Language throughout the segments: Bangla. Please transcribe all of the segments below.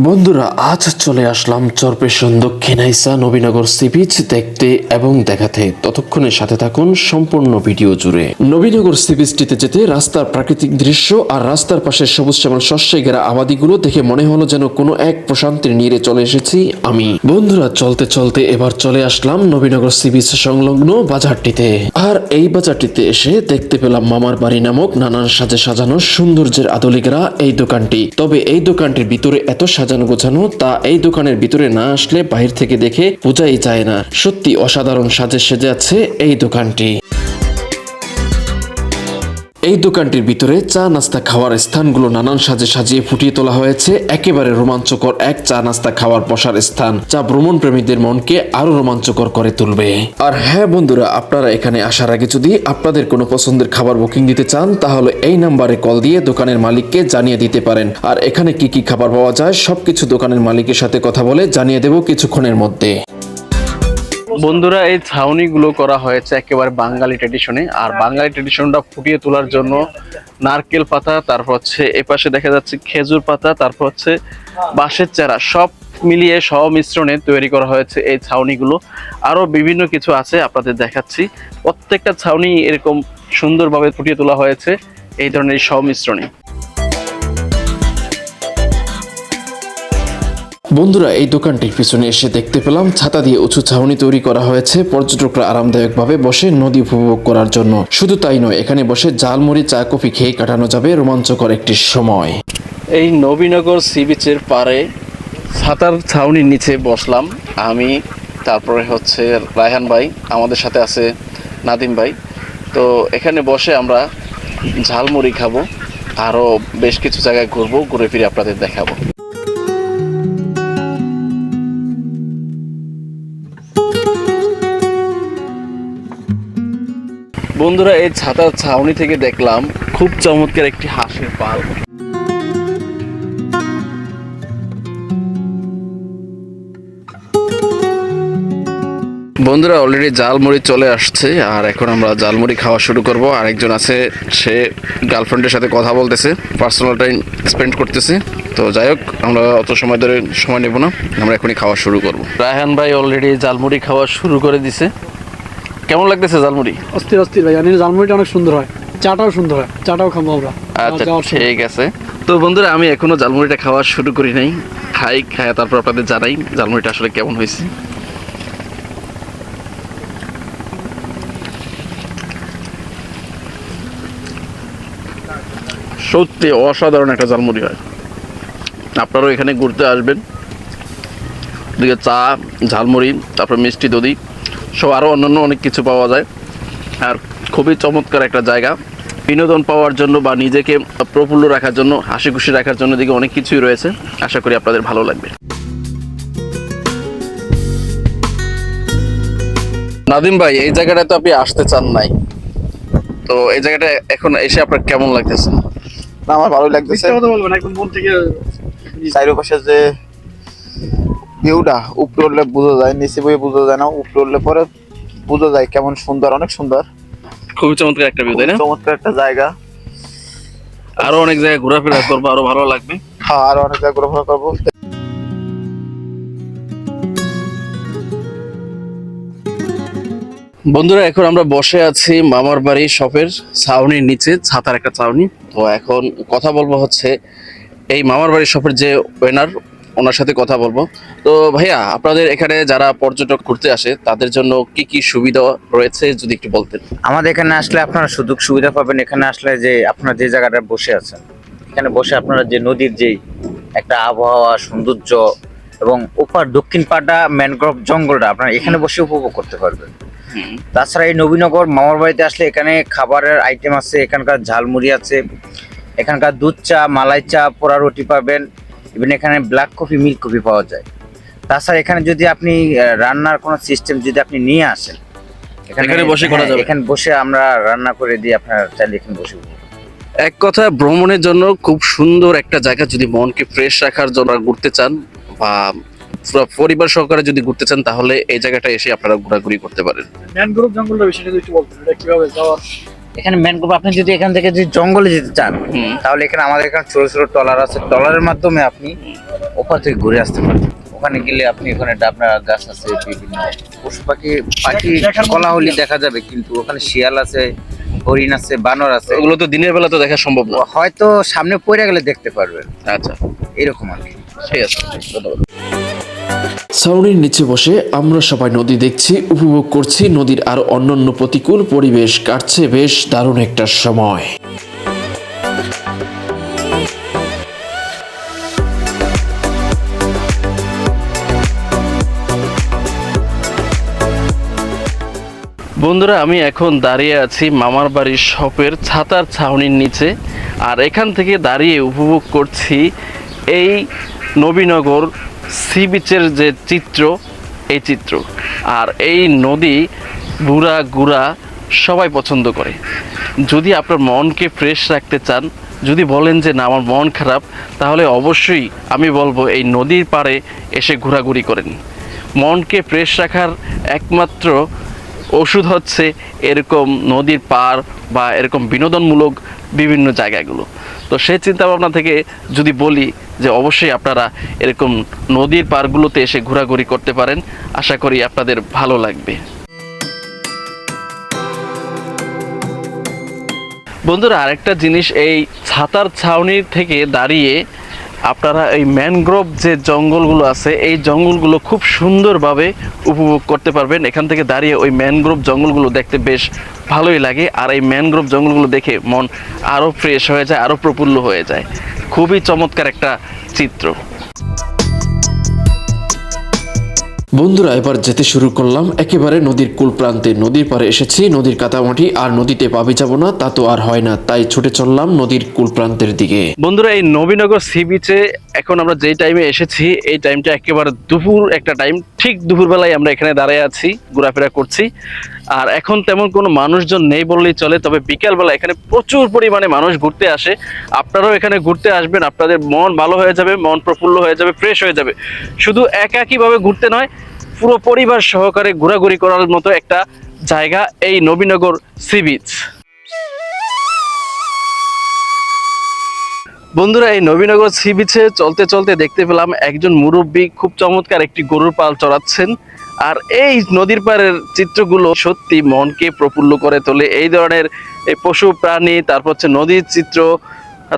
বন্ধুরা, আজ চলে আসলাম চরপেশন দক্ষিণ আইসা নবীনগর সি বিচ দেখতে এবং দেখাতে। ততক্ষণে সাথে থাকুন সম্পূর্ণ ভিডিও জুড়ে। নবীনগর সি বিচটিতে যেতে রাস্তার প্রাকৃতিক দৃশ্য আর রাস্তার পাশে সবুজ শ্যামল শস্যে ঘেরা আবাদিগুলো দেখে মনে হলো যেন কোনো এক প্রশান্তির নীড়ে চলে এসেছি আমি। বন্ধুরা, চলতে চলতে এবার চলে আসলাম নবীনগর সি বিচ সংলগ্ন বাজারটিতে। আর এই বাজারটিতে এসে দেখতে পেলাম মামার বাড়ি নামক নানান সাজে সাজানো সৌন্দর্যের আদলিগরা এই দোকানটি। তবে এই দোকানটির ভিতরে এত সাজানো গোছানো তা এই দোকানের ভিতরে না আসলে বাহির থেকে দেখে বোঝাই যায় না। সত্যি অসাধারণ সাজে সেজে আছে এই দোকানটি। এই দোকানটির ভিতরে চা নাস্তা খাওয়ার স্থানগুলো নানান সাজে সাজিয়ে ফুটিয়ে তোলা হয়েছে। একেবারে রোমাঞ্চকর এক চা নাস্তা খাওয়ার বসার স্থান, যা ভ্রমণ প্রেমীদের মনকে আরো রোমাঞ্চকর করে তুলবে। আর হ্যাঁ বন্ধুরা, আপনারা এখানে আসার আগে যদি আপনাদের কোনো পছন্দের খাবার বুকিং দিতে চান তাহলে এই নাম্বারে কল দিয়ে দোকানের মালিককে জানিয়ে দিতে পারেন। আর এখানে কি কি খাবার পাওয়া যায় সবকিছু দোকানের মালিকের সাথে কথা বলে জানিয়ে দেব কিছুক্ষণের মধ্যে। বন্ধুরা, এই ছাউনিগুলো করা হয়েছে একেবারে বাঙালি ট্র্যাডিশনে। আর বাঙালি ট্র্যাডিশনটা ফুটিয়ে তোলার জন্য নারকেল পাতা, তারপর হচ্ছে এপাশে দেখা যাচ্ছে খেজুর পাতা, তারপর হচ্ছে বাঁশের চারা, সব মিলিয়ে সব মিশ্রণে তৈরি করা হয়েছে এই ছাউনিগুলো। আরো বিভিন্ন কিছু আছে আপনাদের দেখাচ্ছি। প্রত্যেকটা ছাউনি এরকম সুন্দরভাবে ফুটিয়ে তোলা হয়েছে এই ধরনের সব মিশ্রণে। বন্ধুরা, এই দোকানটির পিছনে এসে দেখতে পেলাম ছাতা দিয়ে উঁচু ছাউনি তৈরি করা হয়েছে পর্যটকরা আরামদায়কভাবে বসে নদী উপভোগ করার জন্য। শুধু তাই নয়, এখানে বসে ঝালমুড়ি চা কফি খেয়ে কাটানো যাবে রোমাঞ্চকর একটি সময়। এই নবীনগর সি বিচের পাড়ে ছাতার ছাউনির নিচে বসলাম আমি, তারপরে হচ্ছে রায়হান ভাই, আমাদের সাথে আছে নাদিম ভাই। তো এখানে বসে আমরা ঝালমুড়ি খাবো, আরও বেশ কিছু জায়গায় ঘুরবো, ঘুরে ফিরে আপনাদের দেখাবো। বন্ধুরা, এই ছাতার ছাউনি থেকে দেখলাম খুব চমৎকার একটি হাঁসের পাল। বন্ধুরা, অলরেডি জালমুড়ি চলে আসছে আর এখন আমরা জালমুড়ি খাওয়া শুরু করব। আরেকজন আছে, সে গার্লফ্রেন্ডের সাথে কথা বলতেছে, পার্সোনাল টাইম স্পেন্ড করতেছে। তো যাই হোক, আমরা অত সময় ধরে সময় নেব না, আমরা এখনই খাওয়া শুরু করব। রায়হান ভাই অলরেডি জালমুড়ি খাওয়া শুরু করে দিছে। কেমন লাগতেছে জালমুড়ি? অস্থির অস্থির ভাই, জালমুড়িটা অনেক সুন্দর হয়, চাটাও সুন্দর হয়, চাটাও খাবো আমরা। আচ্ছা, ঠিক আছে। তো বন্ধুরা, আমি এখনো জালমুড়িটা খাওয়া শুরু করি নাই, খাই তারপর আপনাদের জানাই জালমুড়িটা আসলে কেমন হয়েছে। সত্যি অসাধারণ একটা জালমুড়ি হয়। আপনারাও এখানে ঘুরতে আসবেন, এদিকে চা, ঝালমুড়ি, তারপর মিষ্টি দধি সব আরও অন্যান্য অনেক কিছু পাওয়া যায়। আর খুবই চমৎকার একটা জায়গা বিনোদন পাওয়ার জন্য বা নিজেকে প্রফুল্ল রাখার জন্য, হাসি খুশি রাখার জন্য দিকে অনেক কিছুই রয়েছে। আশা করি আপনাদের ভালো লাগবে। নাদিম ভাই, এই জায়গাটায় তো আপনি আসতে চান নাই, তো এই জায়গাটা এখন এসে আপনার কেমন লাগতেছে? আমার ভালো লাগতেছে। একদম মন থেকে। চারিপাশে যে ভিউটা উপরে উঠলে বোঝা যায়, নিচে বয়ে বোঝা যায় না, উপরে উঠলে পরে বোঝা যায় কেমন সুন্দর, অনেক সুন্দর, খুবই চমৎকার একটা ভিউ, তাই না? চমৎকার একটা জায়গা। আরো অনেক জায়গায় ঘোরাফেরা করবো, আরো ভালো লাগবে। হ্যাঁ, আরো অনেক জায়গা ঘোরাফেরা করবো। বন্ধুরা, এখন আমরা বসে আছি মামার বাড়ি শপের ছাউনির নিচে, ছাতার একটা ছাউনি। তো এখন কথা বলবো হচ্ছে এই মামার বাড়ি শপের যে ওনার, ওনার সাথে কথা বলবো। তো ভাইয়া, আপনাদের এখানে যারা পর্যটক ঘুরতে আসে তাদের জন্য কি কি সুবিধা রয়েছে যদি একটু বলতেন। আমাদের এখানে আসলে আপনারা সুযোগ সুবিধা পাবেন। এখানে আসলে যে আপনারা যে জায়গাটা বসে আছেন, এখানে বসে আপনারা যে নদীর যেই একটা আবহাওয়া, সৌন্দর্য এবং ওপার দক্ষিণ পাড়টা ম্যানগ্রোভ জঙ্গলটা আপনারা এখানে বসে উপভোগ করতে পারবেন। তাছাড়া এই নবীনগর মামার বাড়িতে আসলে এখানে খাবারের আইটেম আছে, এখানকার ঝালমুড়ি আছে, এখানকার দুধ চা, মালাই চা, পোড়া রুটি পাবেন, ইভেন এখানে ব্ল্যাক কফি, মিল্ক কফি পাওয়া যায়। তাছাড়া এখানে যদি আপনি রান্নার কোনো সিস্টেম যদি আপনি নিয়ে আসেন, এখানে বসে করা যাবে। এখানে বসে আমরা রান্না করে দিই, আপনার চাইলে এখানে বসে। এক কথা, ভ্রমণের জন্য খুব সুন্দর একটা জায়গা। যদি মনকে ফ্রেশ রাখার জন্য ঘুরতে চান বা পরিবার সহকারে যদি ঘুরতে চান তাহলে এই জায়গাটা এসে আপনারা ঘোরাঘুরি করতে পারেন। ম্যানগ্রোভ জঙ্গলটা বেশি একটু বলতেন, এটা কিভাবে যাওয়ার? এখানে ম্যানগ্রোভ, আপনি যদি এখান থেকে যদি জঙ্গলে যেতে চান তাহলে এখানে আমাদের এখানে ছোট ছোট ট্রলার আছে, ট্রলারের মাধ্যমে আপনি ওখান থেকে ঘুরে আসতে পারবেন। ওখানে গেলে আপনি ওখানে ডাবনা গাছ আছে, বিভিন্ন পশু পাখি কলাহলি দেখা যাবে, কিন্তু ওখানে শিয়াল আছে, হরিণ আছে, বানর আছে। ওগুলো তো দিনের বেলা তো দেখা সম্ভব না। হয়তো সামনে পড়ে গেলে দেখতে পারবেন, আচ্ছা, এরকম আর কি। ঠিক আছে, ধন্যবাদ। ছাউনির নিচে বসে আমরা সবাই নদী দেখছি, উপভোগ করছি নদীর আর অন্যান্য প্রতিকূল পরিবেশ, কাটছে বেশ দারুণ একটা সময়। বন্ধুরা, আমি এখন দাঁড়িয়ে আছি মামার বাড়ির শপের ছাতার ছাউনির নিচে, আর এখান থেকে দাঁড়িয়ে উপভোগ করছি এই নবীনগর সি বিচের যে চিত্র, এই চিত্র। আর এই নদী বুড়া গুড়া সবাই পছন্দ করে। যদি আপনার মনকে ফ্রেশ রাখতে চান, যদি বলেন যে না আমার মন খারাপ, তাহলে অবশ্যই আমি বলবো এই নদীর পাড়ে এসে ঘোরাঘুরি করেন। মনকে ফ্রেশ রাখার একমাত্র ওষুধ হচ্ছে এরকম নদীর পার বা এরকম বিনোদনমূলক বিভিন্ন জায়গাগুলো। তো সেই চিন্তা ভাবনা থেকে যদি বলি যে অবশ্যই আপনারা এরকম নদীর পাড়গুলোতে এসে ঘোরাঘুরি করতে পারেন, আশা করি আপনাদের ভালো লাগবে। বন্ধুরা, আরেকটা জিনিস, এই ছাতার ছাউনির থেকে দাঁড়িয়ে আপনারা এই ম্যানগ্রোভ যে জঙ্গলগুলো আছে, এই জঙ্গলগুলো খুব সুন্দরভাবে উপভোগ করতে পারবেন। এখান থেকে দাঁড়িয়ে ওই ম্যানগ্রোভ জঙ্গলগুলো দেখতে বেশ ভালোই লাগে, আর এই ম্যানগ্রোভ জঙ্গলগুলো দেখে মন আরও ফ্রেশ হয়ে যায়, আরও প্রফুল্ল হয়ে যায়। খুবই চমৎকার একটা চিত্র। বন্ধুরা, এবার যেতে শুরু করলাম একেবারে নদীর কূল প্রান্তে। নদীর পাড়ে এসেছি, নদীর কাদামাটি, আর নদীতে পা ভিজাবো না তা তো আর হয় না, তাই ছুটে চললাম নদীর কূল প্রান্তের দিকে। বন্ধুরা, এই নবীনগর সি বিচে এখন আমরা যেই টাইমে এসেছি, এই টাইমটা একেবারে দুপুর একটা টাইম। ঠিক দুপুরবেলায় আমরা এখানে দাঁড়িয়ে আছি, ঘোরাফেরা করছি। আর এখন তেমন কোনো মানুষজন নেই বললেই চলে, তবে বিকালবেলা এখানে প্রচুর পরিমাণে মানুষ ঘুরতে আসে। আপনারাও এখানে ঘুরতে আসবেন, আপনাদের মন ভালো হয়ে যাবে, মন প্রফুল্ল হয়ে যাবে, ফ্রেশ হয়ে যাবে। শুধু একাকীভাবে ঘুরতে নয়, পুরো পরিবার সহকারে ঘোরাঘুরি করার মতো একটা জায়গা এই নবীনগর সি বিচ। বন্ধুরা, এই নবীনগর সি বিচে চলতে চলতে দেখতে পেলাম একজন মুরব্বী খুব চমৎকার একটি গরুর পাল চড়াচ্ছেন। আর এই নদীর পাড়ের চিত্রগুলো সত্যি মনকে প্রফুল্ল করে তোলে। এই ধরনের এই পশু প্রাণী, তারপর হচ্ছে নদীর চিত্র,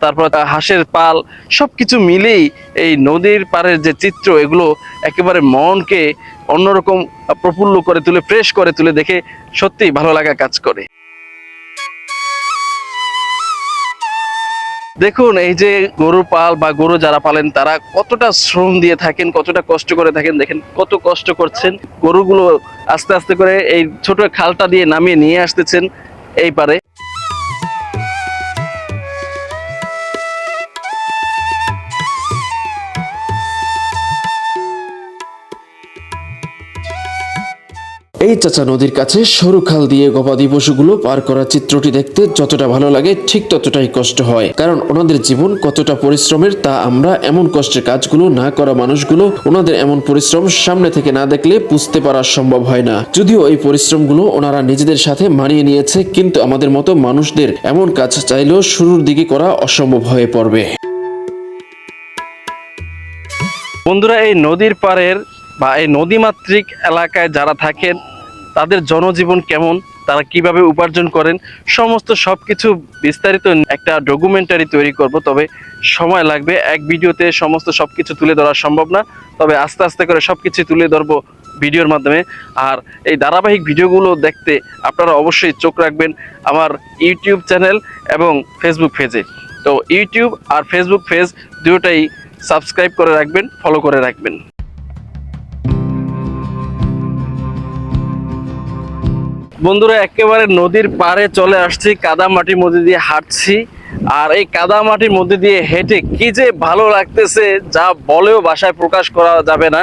তারপর হাঁসের পাল, সবকিছু মিলেই এই নদীর পাড়ের যে চিত্র, এগুলো একেবারে মনকে অন্যরকম প্রফুল্ল করে তুলে, ফ্রেশ করে তুলে, দেখে সত্যি ভালো লাগা কাজ করে। দেখুন, এই যে গরুর পাল বা গরু যারা পালেন, তারা কতটা শ্রম দিয়ে থাকেন, কতটা কষ্ট করে থাকেন। দেখেন কত কষ্ট করছেন। গরুগুলো আস্তে আস্তে করে এই ছোট খালটা দিয়ে নামিয়ে নিয়ে আসতেছেন এই পারে। এই চাচা নদীর কাছে সরু খাল দিয়ে গবাদি পশুগুলো পার করার চিত্রটি দেখতে যতটা ভালো লাগে, ঠিক ততটাই কষ্ট হয়। কারণ ওনাদের জীবন কতটা পরিশ্রমের, তা আমরা এমন কষ্টের কাজগুলো না করা মানুষগুলো ওনাদের এমন পরিশ্রম সামনে থেকে না দেখলে বুঝতে পারা সম্ভব হয় না। যদিও এই পরিশ্রমগুলো ওনারা নিজেদের সাথে মানিয়ে নিয়েছে, কিন্তু আমাদের মতো মানুষদের এমন কাজ চাইলেও শুরুর দিকে করা অসম্ভব হয়ে পড়বে। বন্ধুরা, এই নদীর পাড়ের বা এই নদীমাতৃক এলাকায় যারা থাকেন, তাদের জনজীবন কেমন, তারা কিভাবে উপার্জন করেন, সমস্ত সবকিছু বিস্তারিত একটা ডকুমেন্টারি তৈরি করব। তবে সময় লাগবে, এক ভিডিওতে সমস্ত সবকিছু তুলে ধরা সম্ভব না। তবে আস্তে আস্তে করে সবকিছু তুলে ধরবো ভিডিওর মাধ্যমে। আর এই ধারাবাহিক ভিডিওগুলো দেখতে আপনারা অবশ্যই চোখ রাখবেন আমার ইউটিউব চ্যানেল এবং ফেসবুক পেজে। তো ইউটিউব আর ফেসবুক পেজ দুটোটাই সাবস্ক্রাইব করে রাখবেন, ফলো করে রাখবেন। বন্ধুরা, একেবারে নদীর পাড়ে চলে আসছি, কাদা মাটির মধ্যে দিয়ে হাঁটছি। আর এই কাদা মাটির মধ্যে দিয়ে হেঁটে কি যে ভালো লাগতেছে, যা বলেও ভাষায় প্রকাশ করা যাবে না।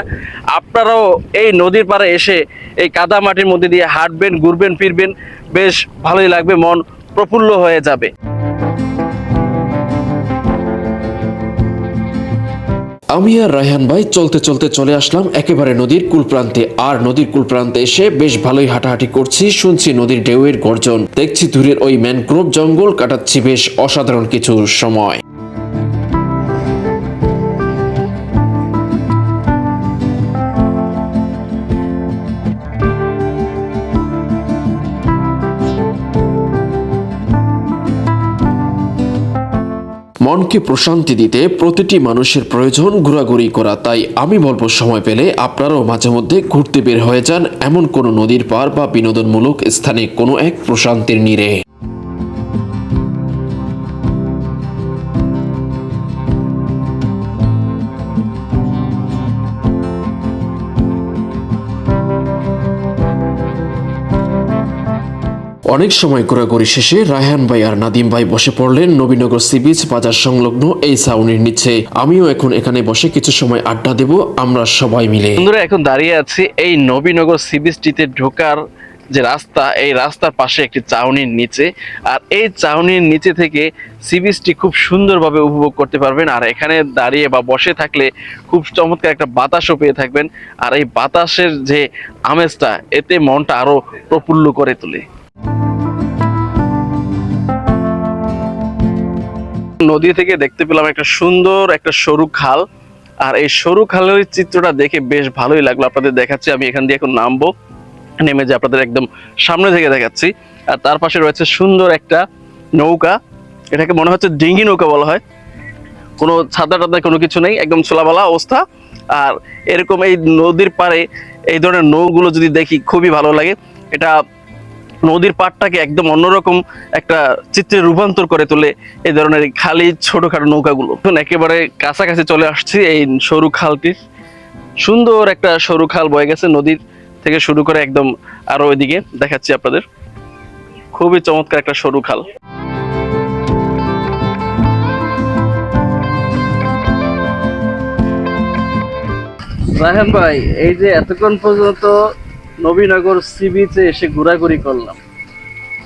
আপনারাও এই নদীর পাড়ে এসে এই কাদা মাটির মধ্যে দিয়ে হাঁটবেন, ঘুরবেন, ফিরবেন, বেশ ভালোই লাগবে, মন প্রফুল্ল হয়ে যাবে। আমি আর রায়হান ভাই চলতে চলতে চলে আসলাম একেবারে নদীর কূল প্রান্তে। আর নদীর কূল প্রান্তে এসে বেশ ভালোই হাঁটাহাঁটি করছি, শুনছি নদীর ঢেউয়ের গর্জন, দেখছি দূরের ওই ম্যানগ্রোভ জঙ্গল, কাটাচ্ছি বেশ অসাধারণ কিছু সময়। মনকে প্রশান্তি দিতে প্রতিটি মানুষের প্রয়োজন ঘোরাঘুরি করা, তাই আমি বলবো সময় পেলে আপনারাও মাঝে মধ্যে ঘুরতে বের হয়ে যান এমন কোনো নদীর পার বা বিনোদনমূলক স্থানে, কোনো এক প্রশান্তির নীড়ে। অনেক সময় ঘোরাঘুরি শেষে রায়হান ভাই আর নাদিম ভাই বসে পড়লেন নবীনগর সি বিচ বাজার সংলগ্ন এই ছাউনির নিচে। আমিও এখন এখানে বসে কিছু সময় আড্ডা দেব আমরা সবাই মিলে। বন্ধুরা এখন দাঁড়িয়ে আছি এই নবীনগর সি বিচটিতে ঢোকার যে রাস্তা, এই রাস্তার পাশে একটি চাউনির নিচে। আর এই চাউনির নিচে থেকে সি বিচটি খুব সুন্দরভাবে উপভোগ করতে পারবেন। আর এখানে দাঁড়িয়ে বা বসে থাকলে খুব চমৎকার একটা বাতাসও পেয়ে থাকবেন। আর এই বাতাসের যে আমেজটা, এতে মনটা আরো প্রফুল্ল করে তোলে। নদী থেকে দেখতে পেলাম একটা সুন্দর একটা সরু খাল। আর এই সরু খালের চিত্রটা দেখে বেশ ভালোই লাগলো, আপনাদের দেখাচ্ছি। আমি এখান দিয়ে এখন নামবো, নেমে যে আপনাদের একদম সামনে থেকে দেখাচ্ছি। আর তার পাশে রয়েছে সুন্দর একটা নৌকা, এটাকে মনে হচ্ছে ডিঙ্গি নৌকা বলা হয়। কোনো ছাদা টাদা কোনো কিছু নেই, একদম ছোলাবালা অবস্থা। আর এরকম এই নদীর পাড়ে এই ধরনের নৌগুলো যদি দেখি খুবই ভালো লাগে। এটা নদীর পাড়টাকে একদম অন্যরকম একটা চিত্রে রূপান্তর করে তোলে এই ধরনের খালি ছোটখাটো নৌকাগুলো। এখন একেবারে কাছাকাছি চলে আসছি এই সরু খালটির। সুন্দর একটা সরু খাল বয়ে গেছে নদীর থেকে শুরু করে একদম আরো ওইদিকে দেখাচ্ছি আপনাদের। খুবই চমৎকার একটা সরু খাল। রায়হান ভাই, এই যে এতক্ষণ পর্যন্ত নবীনগর সি বিচে এসে ঘোরাঘুরি করলাম,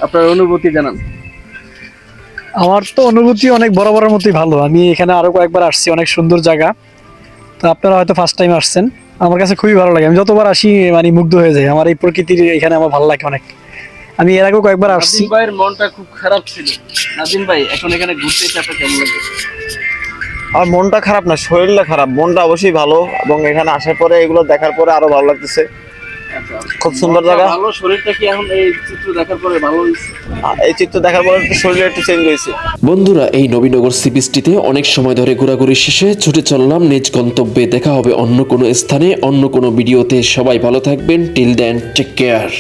আপনার অনুভূতি জানান। আমার তো অনুভূতি অনেক বরাবরের মতোই ভালো। আমি এখানে আরো কয়েকবার আসছি, অনেক সুন্দর জায়গা। তো আপনারা হয়তো ফার্স্ট টাইম আসছেন, আমার কাছে খুবই ভালো লাগে। আমি যতবার আসি মানে মুগ্ধ হয়ে যাই। আমার এই প্রকৃতির এখানে আমার ভালো লাগে অনেক। আমি এর আগেও কয়েকবার আসছি। নাদিম ভাইয়ের মনটা খুব খারাপ ছিল। নাদিম ভাই, এখন এখানে ঘুরতে এসে আপনার কেমন লাগে? আর মনটা খারাপ না, শরীরটা খারাপ, মনটা অবশ্যই ভালো। এবং এখানে আসার পরে এগুলো দেখার পরে আরো ভালো লাগতেছে। খুব সুন্দর জায়গা। ভালো, শরীরটা কি এখন এই চিত্র দেখার পরে ভালো হয়েছে? এই চিত্র দেখার পরে একটু শরীর একটু চেঞ্জ হয়েছে। বন্ধুরা, এই নবীনগর সি বিচটিতে অনেক সময় ধরে ঘোরাঘুরি শেষে ছুটে চললাম নিজ গন্তব্যে। দেখা হবে অন্য কোনো স্থানে, অন্য কোনো ভিডিওতে। সবাই ভালো থাকবেন। Till then, take care.